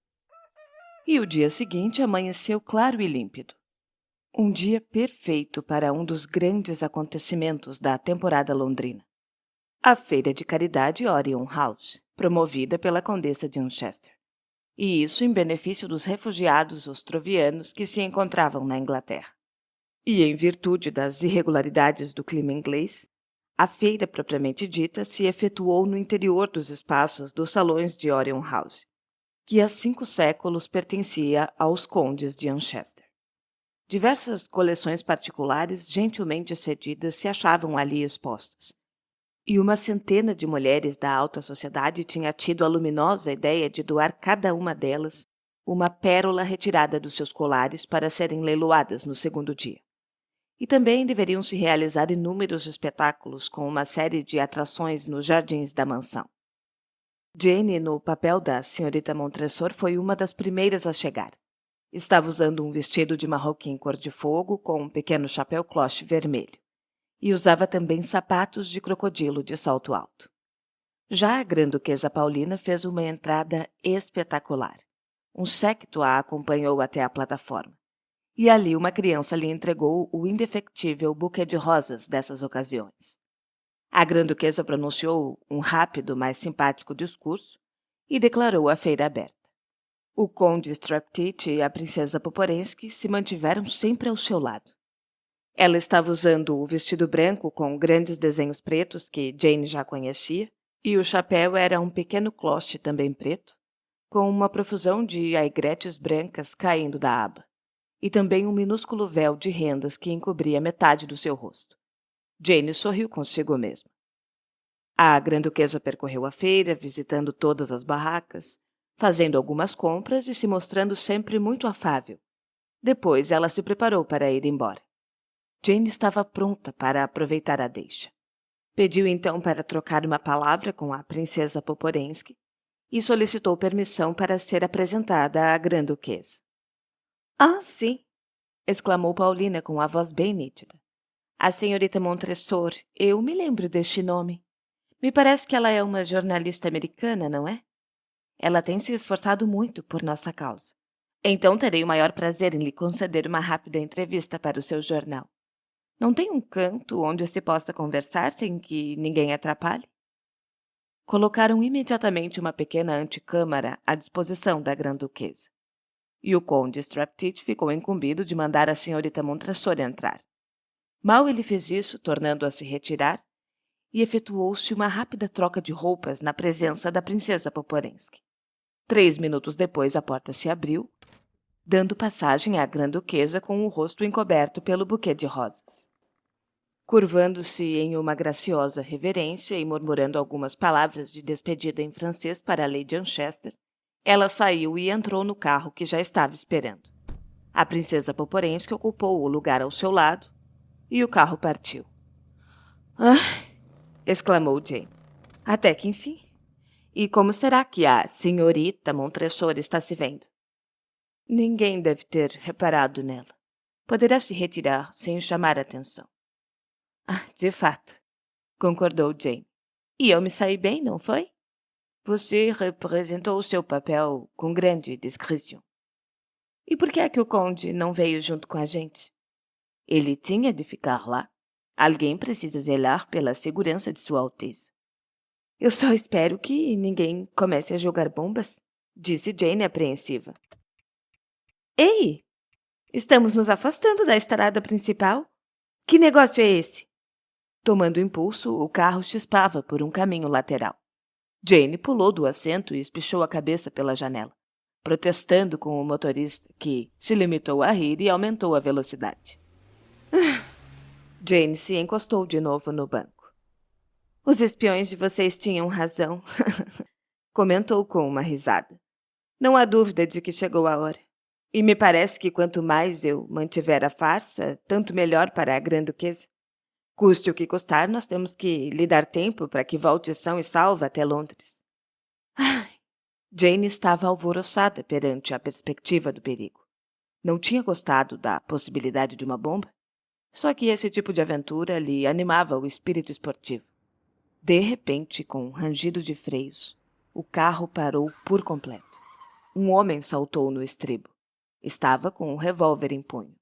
E o dia seguinte amanheceu claro e límpido. Um dia perfeito para um dos grandes acontecimentos da temporada londrina. A Feira de Caridade Orion House, promovida pela Condessa de Winchester. E isso em benefício dos refugiados ostrovianos que se encontravam na Inglaterra. E em virtude das irregularidades do clima inglês, a feira propriamente dita se efetuou no interior dos espaços dos salões de Orion House, que há 5 séculos pertencia aos condes de Winchester. Diversas coleções particulares gentilmente cedidas se achavam ali expostas, e uma centena de mulheres da alta sociedade tinha tido a luminosa ideia de doar cada uma delas uma pérola retirada dos seus colares para serem leiloadas no segundo dia. E também deveriam se realizar inúmeros espetáculos com uma série de atrações nos jardins da mansão. Jane, no papel da senhorita Montresor, foi uma das primeiras a chegar. Estava usando um vestido de marroquim cor-de-fogo com um pequeno chapéu cloche vermelho. E usava também sapatos de crocodilo de salto alto. Já a grã-duquesa Paulina fez uma entrada espetacular. Um séquito a acompanhou até a plataforma. E ali uma criança lhe entregou o indefectível buquê de rosas dessas ocasiões. A grã-duquesa pronunciou um rápido, mas simpático discurso e declarou a feira aberta. O conde Straptitch e a princesa Poporensky se mantiveram sempre ao seu lado. Ela estava usando o vestido branco com grandes desenhos pretos que Jane já conhecia, e o chapéu era um pequeno cloche também preto, com uma profusão de aigretes brancas caindo da aba, e também um minúsculo véu de rendas que encobria metade do seu rosto. Jane sorriu consigo mesma. A grã-duquesa percorreu a feira, visitando todas as barracas, fazendo algumas compras e se mostrando sempre muito afável. Depois ela se preparou para ir embora. Jane estava pronta para aproveitar a deixa. Pediu então para trocar uma palavra com a princesa Poporensky e solicitou permissão para ser apresentada à grã-duquesa. Ah, sim! Exclamou Paulina com a voz bem nítida. A senhorita Montresor, eu me lembro deste nome. Me parece que ela é uma jornalista americana, não é? Ela tem se esforçado muito por nossa causa. Então terei o maior prazer em lhe conceder uma rápida entrevista para o seu jornal. Não tem um canto onde se possa conversar sem que ninguém atrapalhe? Colocaram imediatamente uma pequena antecâmara à disposição da grã-duquesa. E o conde Straptitch ficou incumbido de mandar a senhorita Montresor entrar. Mal ele fez isso, tornando a se retirar, e efetuou-se uma rápida troca de roupas na presença da princesa Poporensky. 3 minutos depois a porta se abriu, dando passagem à grã-duquesa com o rosto encoberto pelo buquê de rosas. Curvando-se em uma graciosa reverência e murmurando algumas palavras de despedida em francês para a Lady Winchester, ela saiu e entrou no carro que já estava esperando. A princesa Poporensky ocupou o lugar ao seu lado e o carro partiu. Ah! Exclamou Jane. Até que enfim. E como será que a senhorita Montresor está se vendo? Ninguém deve ter reparado nela. Poderá se retirar sem chamar atenção. Ah, de fato, concordou Jane. E eu me saí bem, não foi? Você representou o seu papel com grande discrição. E por que é que o conde não veio junto com a gente? Ele tinha de ficar lá. Alguém precisa zelar pela segurança de Sua Alteza. Eu só espero que ninguém comece a jogar bombas, disse Jane apreensiva. Ei! Estamos nos afastando da estrada principal? Que negócio é esse? Tomando impulso, o carro chispava por um caminho lateral. Jane pulou do assento e espichou a cabeça pela janela, protestando com o motorista, que se limitou a rir e aumentou a velocidade. Jane se encostou de novo no banco. Os espiões de vocês tinham razão, comentou com uma risada. Não há dúvida de que chegou a hora. E me parece que quanto mais eu mantiver a farsa, tanto melhor para a grã-duquesa. Custe o que custar, nós temos que lhe dar tempo para que volte são e salva até Londres. Jane estava alvoroçada perante a perspectiva do perigo. Não tinha gostado da possibilidade de uma bomba, só que esse tipo de aventura lhe animava o espírito esportivo. De repente, com um rangido de freios, o carro parou por completo. Um homem saltou no estribo. Estava com um revólver em punho.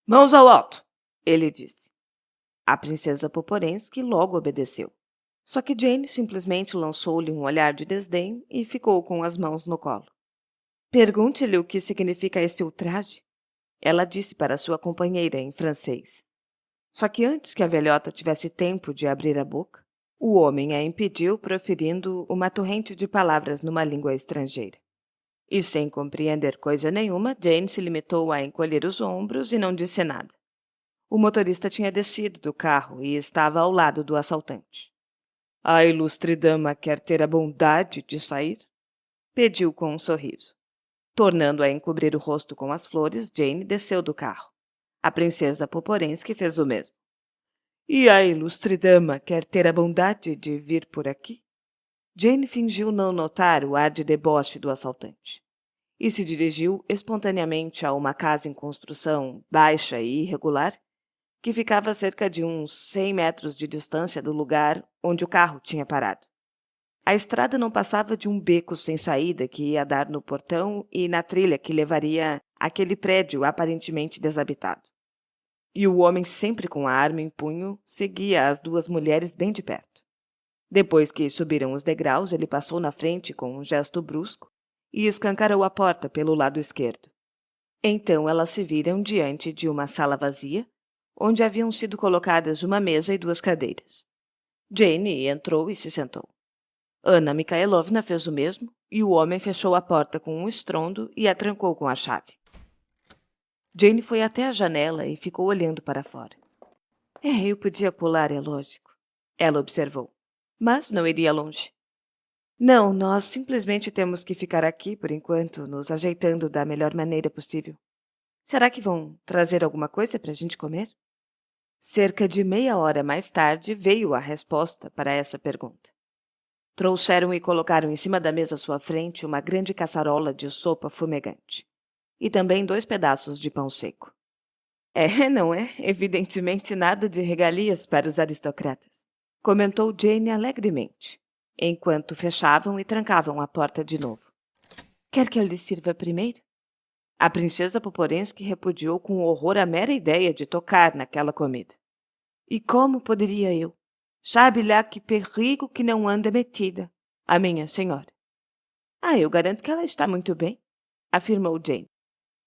Mãos ao alto, ele disse. A princesa Poporensky logo obedeceu. Só que Jane simplesmente lançou-lhe um olhar de desdém e ficou com as mãos no colo. Pergunte-lhe o que significa esse ultraje, ela disse para sua companheira em francês. Só que antes que a velhota tivesse tempo de abrir a boca, o homem a impediu proferindo uma torrente de palavras numa língua estrangeira. E sem compreender coisa nenhuma, Jane se limitou a encolher os ombros e não disse nada. O motorista tinha descido do carro e estava ao lado do assaltante. A ilustre dama quer ter a bondade de sair? Pediu com um sorriso. Tornando a encobrir o rosto com as flores, Jane desceu do carro. A princesa Poporensky fez o mesmo. E a ilustre dama quer ter a bondade de vir por aqui? Jane fingiu não notar o ar de deboche do assaltante e se dirigiu espontaneamente a uma casa em construção baixa e irregular que ficava a cerca de uns 100 metros de distância do lugar onde o carro tinha parado. A estrada não passava de um beco sem saída que ia dar no portão e na trilha que levaria àquele prédio aparentemente desabitado. E o homem, sempre com a arma em punho, seguia as duas mulheres bem de perto. Depois que subiram os degraus, ele passou na frente com um gesto brusco e escancarou a porta pelo lado esquerdo. Então elas se viram diante de uma sala vazia, onde haviam sido colocadas uma mesa e duas cadeiras. Jane entrou e se sentou. Anna Mikhailovna fez o mesmo e o homem fechou a porta com um estrondo e a trancou com a chave. Jane foi até a janela e ficou olhando para fora. Eu podia pular, é lógico, ela observou, mas não iria longe. Não, nós simplesmente temos que ficar aqui por enquanto, nos ajeitando da melhor maneira possível. Será que vão trazer alguma coisa para a gente comer? Cerca de meia hora mais tarde veio a resposta para essa pergunta. Trouxeram e colocaram em cima da mesa à sua frente uma grande caçarola de sopa fumegante. E também 2 pedaços de pão seco. Não é? Evidentemente nada de regalias para os aristocratas, comentou Jane alegremente, enquanto fechavam e trancavam a porta de novo. Quer que eu lhe sirva primeiro? A princesa Poporensky repudiou com horror a mera ideia de tocar naquela comida. E como poderia eu? Sabe lá que perigo que não anda metida, a minha senhora. Eu garanto que ela está muito bem, afirmou Jane.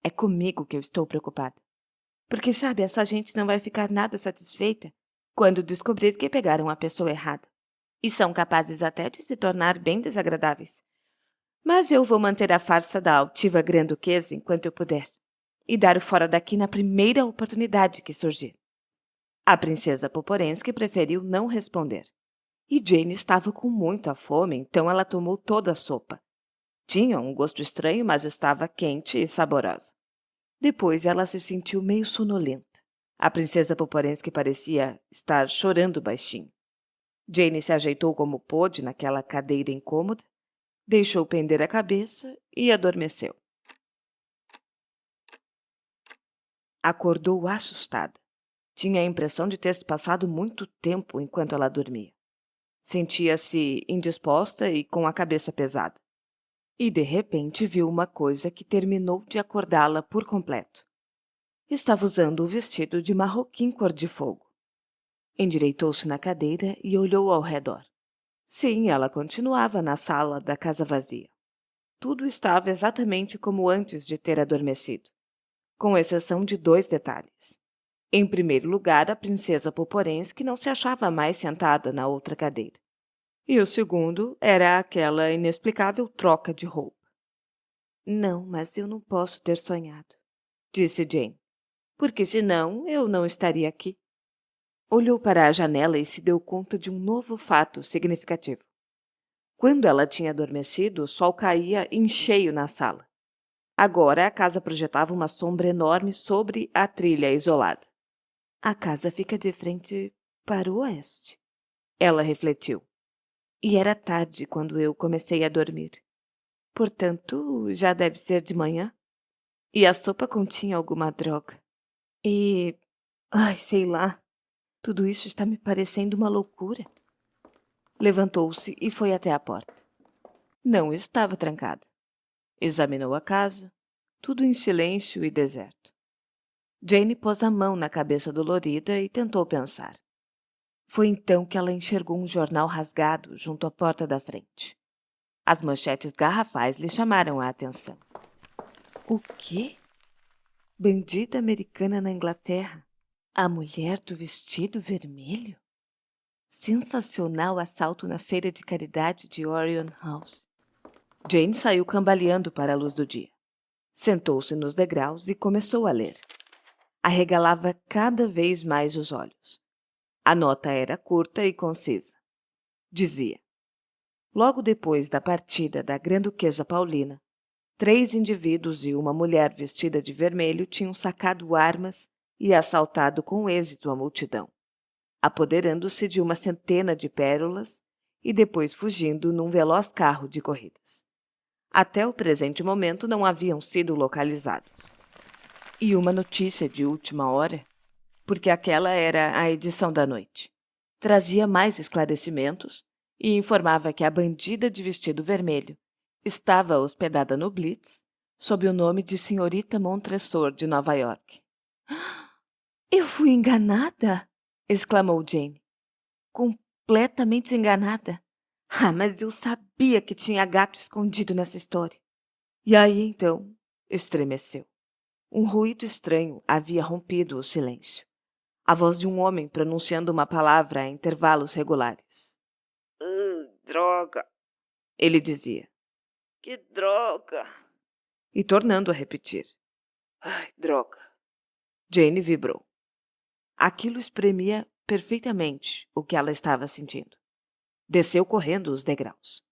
É comigo que eu estou preocupada. Porque, sabe, essa gente não vai ficar nada satisfeita quando descobrir que pegaram a pessoa errada. E são capazes até de se tornar bem desagradáveis. Mas eu vou manter a farsa da altiva grã-duquesa enquanto eu puder. E dar o fora daqui na primeira oportunidade que surgir. A princesa Poporensky preferiu não responder. E Jane estava com muita fome, então ela tomou toda a sopa. Tinha um gosto estranho, mas estava quente e saborosa. Depois ela se sentiu meio sonolenta. A princesa Poporensky parecia estar chorando baixinho. Jane se ajeitou como pôde naquela cadeira incômoda, deixou pender a cabeça e adormeceu. Acordou assustada. Tinha a impressão de ter se passado muito tempo enquanto ela dormia. Sentia-se indisposta e com a cabeça pesada. E de repente viu uma coisa que terminou de acordá-la por completo. Estava usando o vestido de marroquim cor-de-fogo. Endireitou-se na cadeira e olhou ao redor. Sim, ela continuava na sala da casa vazia. Tudo estava exatamente como antes de ter adormecido, com exceção de 2 detalhes. Em primeiro lugar, a princesa Poporensky não se achava mais sentada na outra cadeira. E o segundo era aquela inexplicável troca de roupa. Não, mas eu não posso ter sonhado, disse Jane, porque senão eu não estaria aqui. Olhou para a janela e se deu conta de um novo fato significativo. Quando ela tinha adormecido, o sol caía em cheio na sala. Agora a casa projetava uma sombra enorme sobre a trilha isolada. A casa fica de frente para o oeste, ela refletiu. E era tarde quando eu comecei a dormir. Portanto, já deve ser de manhã. E a sopa continha alguma droga. E... Ai, sei lá. Tudo isso está me parecendo uma loucura. Levantou-se e foi até a porta. Não estava trancada. Examinou a casa, tudo em silêncio e deserto. Jane pôs a mão na cabeça dolorida e tentou pensar. Foi então que ela enxergou um jornal rasgado junto à porta da frente. As manchetes garrafais lhe chamaram a atenção. O quê? Bandida americana na Inglaterra? A mulher do vestido vermelho? Sensacional assalto na feira de caridade de Orion House. Jane saiu cambaleando para a luz do dia. Sentou-se nos degraus e começou a ler. Arregalava cada vez mais os olhos. A nota era curta e concisa. Dizia: logo depois da partida da Grã-Duquesa Paulina, 3 indivíduos e uma mulher vestida de vermelho tinham sacado armas e assaltado com êxito a multidão, apoderando-se de uma centena de pérolas e depois fugindo num veloz carro de corridas. Até o presente momento não haviam sido localizados. E uma notícia de última hora, porque aquela era a edição da noite, trazia mais esclarecimentos e informava que a bandida de vestido vermelho estava hospedada no Blitz sob o nome de Senhorita Montresor de Nova York. Eu fui enganada! Exclamou Jane. Completamente enganada. Ah, mas eu sabia que tinha gato escondido nessa história. E aí, então, estremeceu. Um ruído estranho havia rompido o silêncio. A voz de um homem pronunciando uma palavra a intervalos regulares. Droga! Ele dizia. Que droga! E tornando a repetir. Ai, droga! Jane vibrou. Aquilo espremia perfeitamente o que ela estava sentindo. Desceu correndo os degraus.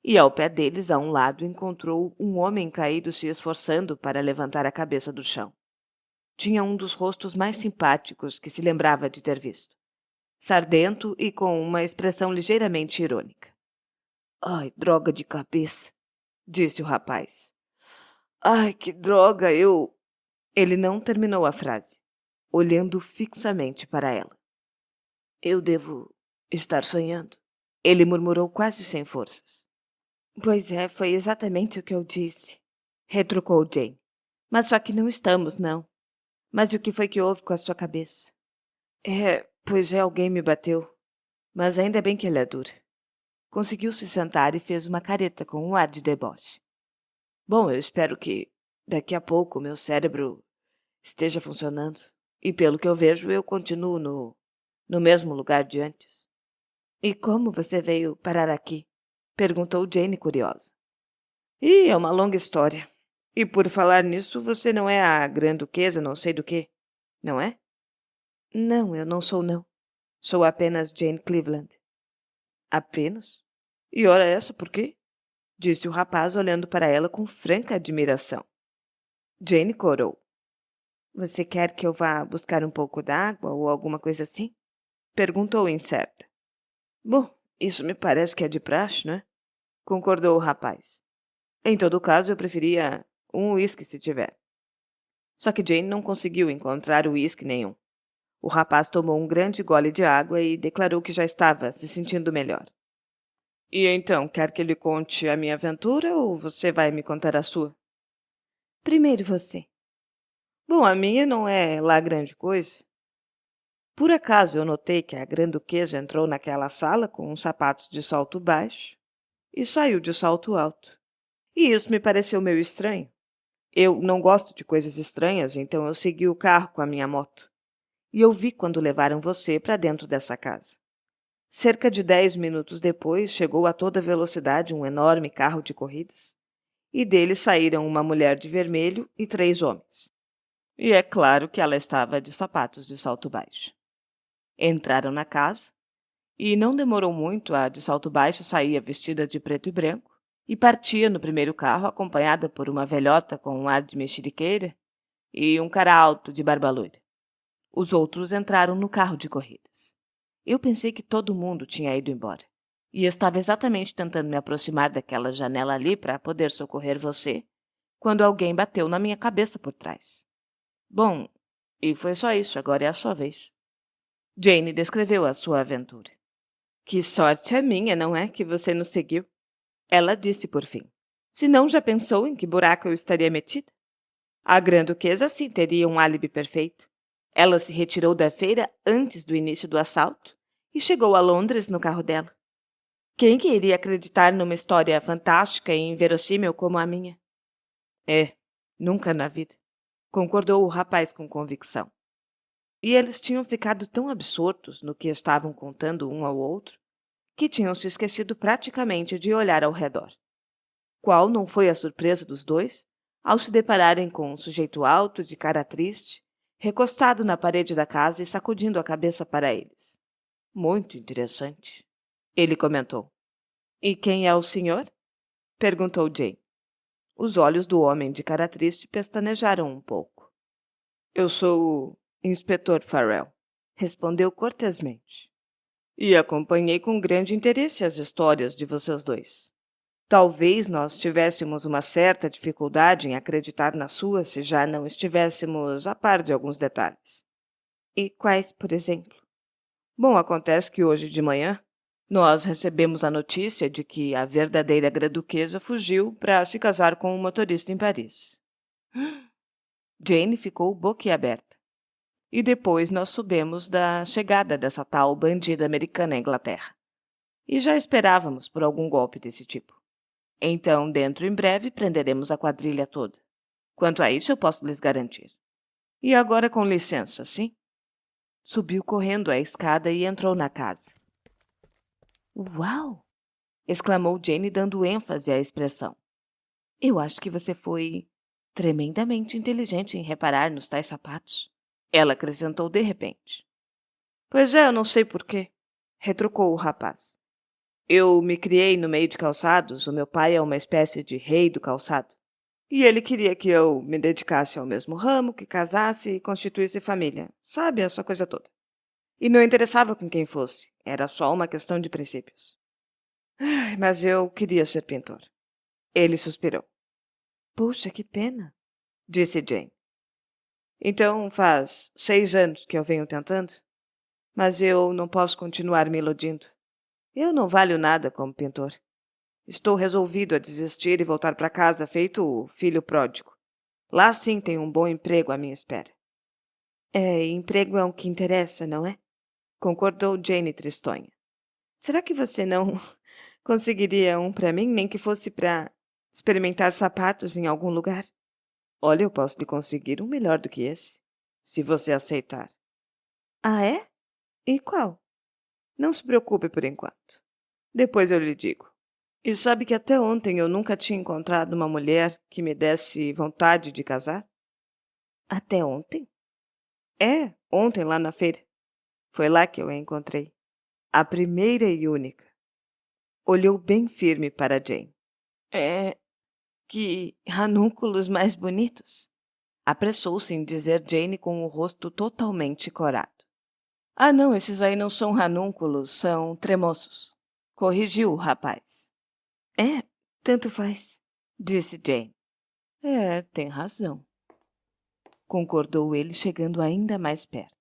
E ao pé deles, a um lado, encontrou um homem caído se esforçando para levantar a cabeça do chão. Tinha um dos rostos mais simpáticos que se lembrava de ter visto. Sardento e com uma expressão ligeiramente irônica. Ai, droga de cabeça, disse o rapaz. Ai, que droga, eu... Ele não terminou a frase, olhando fixamente para ela. Eu devo estar sonhando, ele murmurou quase sem forças. Pois é, foi exatamente o que eu disse, retrucou Jane. Mas só que não estamos, não. Mas o que foi que houve com a sua cabeça? Pois é, alguém me bateu. Mas ainda bem que ela é dura. Conseguiu se sentar e fez uma careta com um ar de deboche. Bom, eu espero que daqui a pouco meu cérebro esteja funcionando. E pelo que eu vejo, eu continuo no mesmo lugar de antes. E como você veio parar aqui? Perguntou Jane curiosa. É uma longa história. E por falar nisso, você não é a Grã-Duquesa não sei do quê, não é? Não, eu não sou não. Sou apenas Jane Cleveland. Apenas? E ora essa por quê? Disse o rapaz olhando para ela com franca admiração. Jane corou. Você quer que eu vá buscar um pouco d'água ou alguma coisa assim? Perguntou incerta. Bom, isso me parece que é de praxe, né? Concordou o rapaz. Em todo caso, eu preferia um uísque se tiver. Só que Jane não conseguiu encontrar uísque nenhum. O rapaz tomou um grande gole de água e declarou que já estava se sentindo melhor. E então, quer que lhe conte a minha aventura ou você vai me contar a sua? Primeiro você. Bom, a minha não é lá grande coisa. Por acaso eu notei que a Grã-Duquesa entrou naquela sala com uns sapatos de salto baixo e saiu de salto alto. E isso me pareceu meio estranho. Eu não gosto de coisas estranhas, então eu segui o carro com a minha moto. E eu vi quando levaram você para dentro dessa casa. Cerca de 10 minutos depois, chegou a toda velocidade um enorme carro de corridas. E dele saíram uma mulher de vermelho e 3 homens. E é claro que ela estava de sapatos de salto baixo. Entraram na casa, e não demorou muito, a de salto baixo saía vestida de preto e branco, e partia no primeiro carro acompanhada por uma velhota com um ar de mexeriqueira e um cara alto de barba loira. Os outros entraram no carro de corridas. Eu pensei que todo mundo tinha ido embora, e estava exatamente tentando me aproximar daquela janela ali para poder socorrer você, quando alguém bateu na minha cabeça por trás. Bom, e foi só isso, agora é a sua vez. Jane descreveu a sua aventura. Que sorte a minha, não é, que você nos seguiu? Ela disse por fim. Se não, já pensou em que buraco eu estaria metida? A Grã-Duquesa, sim, teria um álibi perfeito. Ela se retirou da feira antes do início do assalto e chegou a Londres no carro dela. Quem que iria acreditar numa história fantástica e inverossímil como a minha? É, nunca na vida, concordou o rapaz com convicção. E eles tinham ficado tão absortos no que estavam contando um ao outro que tinham se esquecido praticamente de olhar ao redor. Qual não foi a surpresa dos dois ao se depararem com um sujeito alto, de cara triste, recostado na parede da casa e sacudindo a cabeça para eles. Muito interessante, ele comentou. E quem é o senhor? Perguntou Jane. Os olhos do homem de cara triste pestanejaram um pouco. Eu sou o inspetor Farrell, respondeu cortesmente. E acompanhei com grande interesse as histórias de vocês dois. Talvez nós tivéssemos uma certa dificuldade em acreditar na sua se já não estivéssemos a par de alguns detalhes. E quais, por exemplo? Bom, acontece que hoje de manhã nós recebemos a notícia de que a verdadeira Grã-Duquesa fugiu para se casar com um motorista em Paris. Jane ficou boquiaberta. E depois nós soubemos da chegada dessa tal bandida americana à Inglaterra. E já esperávamos por algum golpe desse tipo. Então, dentro em breve, prenderemos a quadrilha toda. Quanto a isso, eu posso lhes garantir. E agora, com licença, sim? Subiu correndo a escada e entrou na casa. Uau! Exclamou Jane, dando ênfase à expressão. Eu acho que você foi tremendamente inteligente em reparar nos tais sapatos. Ela acrescentou de repente. Pois é, eu não sei porquê, retrucou o rapaz. Eu me criei no meio de calçados, o meu pai é uma espécie de rei do calçado. E ele queria que eu me dedicasse ao mesmo ramo, que casasse e constituísse família. Sabe, essa coisa toda. E não interessava com quem fosse, era só uma questão de princípios. Ai, mas eu queria ser pintor. Ele suspirou. Puxa, que pena, disse Jane. Então faz 6 anos que eu venho tentando, mas eu não posso continuar me iludindo. Eu não valho nada como pintor. Estou resolvido a desistir e voltar para casa feito o filho pródigo. Lá sim tem um bom emprego à minha espera. Emprego é o que interessa, não é? Concordou Jane tristonha. Será que você não conseguiria um para mim, nem que fosse para experimentar sapatos em algum lugar? Olha, eu posso lhe conseguir um melhor do que esse, se você aceitar. Ah, é? E qual? Não se preocupe por enquanto. Depois eu lhe digo. E sabe que até ontem eu nunca tinha encontrado uma mulher que me desse vontade de casar? Até ontem? É, ontem lá na feira. Foi lá que eu a encontrei. A primeira e única. Olhou bem firme para Jane. É, que ranúnculos mais bonitos! Apressou-se em dizer Jane com o rosto totalmente corado. Ah, não, esses aí não são ranúnculos, são tremoços. Corrigiu o rapaz. É, tanto faz, disse Jane. É, tem razão, concordou ele, chegando ainda mais perto.